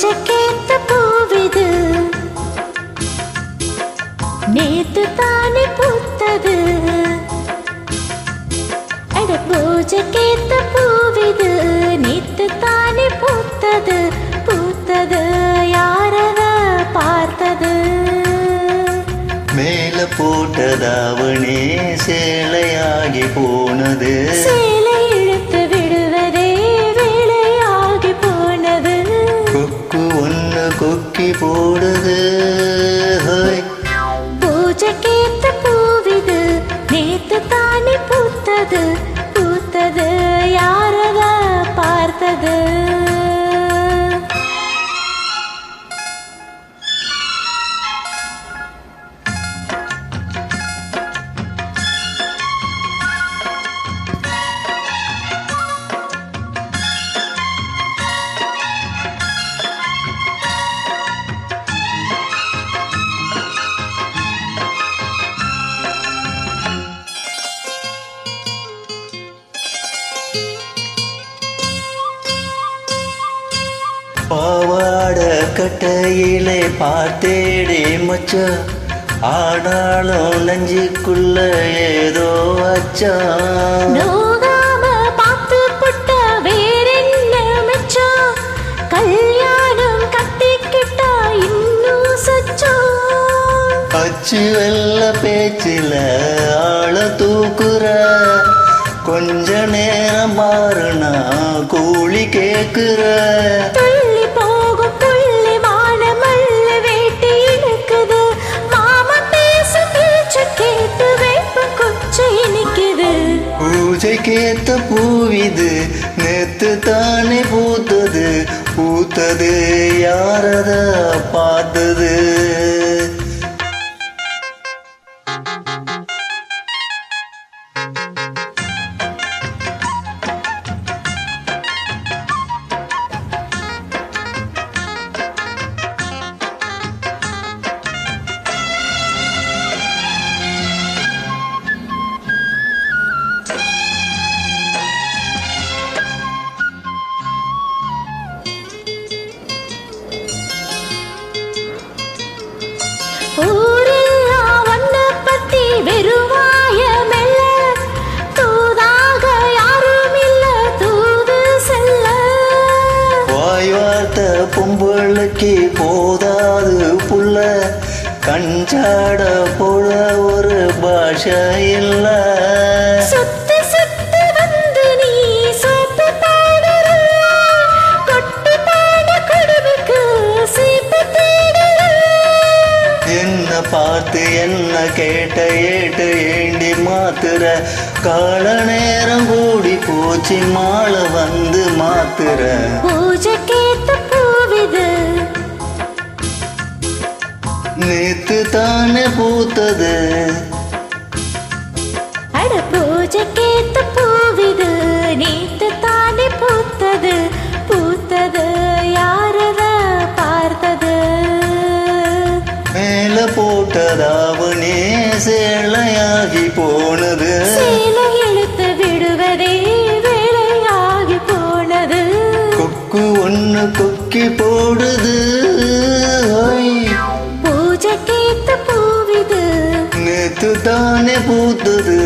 பூஜைக்கேத்த பூவிது நேத்து தானே பூத்தது. அட பூஜைக்கேத்த பூவிது நேத்து தானே பூத்தது. பூத்தது யாரத பார்த்தது? மேல போட்டதாவணே சேலையாகி போனது. சேலை இழுத்து விடுவதே வேலையாகி போனது. கொக்கு ஒண்ணு கொக்கி போடுது. பூஜைக்கேத்த பூவிது நேத்து தானே பூத்தது. பூத்தது யாரத பார்த்தது? பாவாட கட்டையிலே பார்த்தேடே மச்சா, ஆனாலும் நஞ்சுக்குள்ள ஏதோ அச்சா. நோகாம பார்த்து புட்ட வேறென்ன மெச்சம்? கல்யாணம் கட்டிக்கிட்டா இன்னும் சச்சம். அச்சு வெள்ள பேச்சில ஆள தூக்குற, கொஞ்ச நேரம் மாறுனா கூலி கேக்குற. துள்ளி போகும் புள்ளி வானமல்ல வேட்டி இழுக்குது. மாமா பேசும் பேச்சு கேட்டு வேப்ப குச்சி இனிக்குது. பூஜைக்கேத்த பூவிது நேத்து தானே பூத்தது. பூத்தது யாரத பார்த்தது? ஊரெல்லாம் வண்ண பத்தி வெறுவாய மெல்ல, தூதாக யாரும் இல்ல தூது செல்ல. வாய் வார்த்த பொம்பளுக்கு போதாது புள்ள, கஞ்சாட போல ஒரு பாஷை இல்ல. சுத்து சுத்து வந்து நீ சோப்பு பாடுற, கொட்டு பாட கொடுமைக்கு சீப்பு தேடுற. என்ன பார்த்து என்ன கேட்ட ஏட்டு ஏண்டி மாத்துற? கால நேரம் கூடி போச்சு மாலை வந்து மாத்துற. பூஜைக்கேத்த பூவிது நேத்து தானே பூத்தது. அட பூஜைக்கேத்த பூவிது நேத்து தானே பூத்தது. பூத்தது யாரத பார்த்தது? மேல போட்டதாவனே சேலையாகி போனது. சேலை இழுத்து விடுவதே வேலையாகி போனது. கொக்கு ஒண்ணு கொக்கி போடுது. பூஜைக்கேத்த பூவிது நேத்து தானே பூத்தது.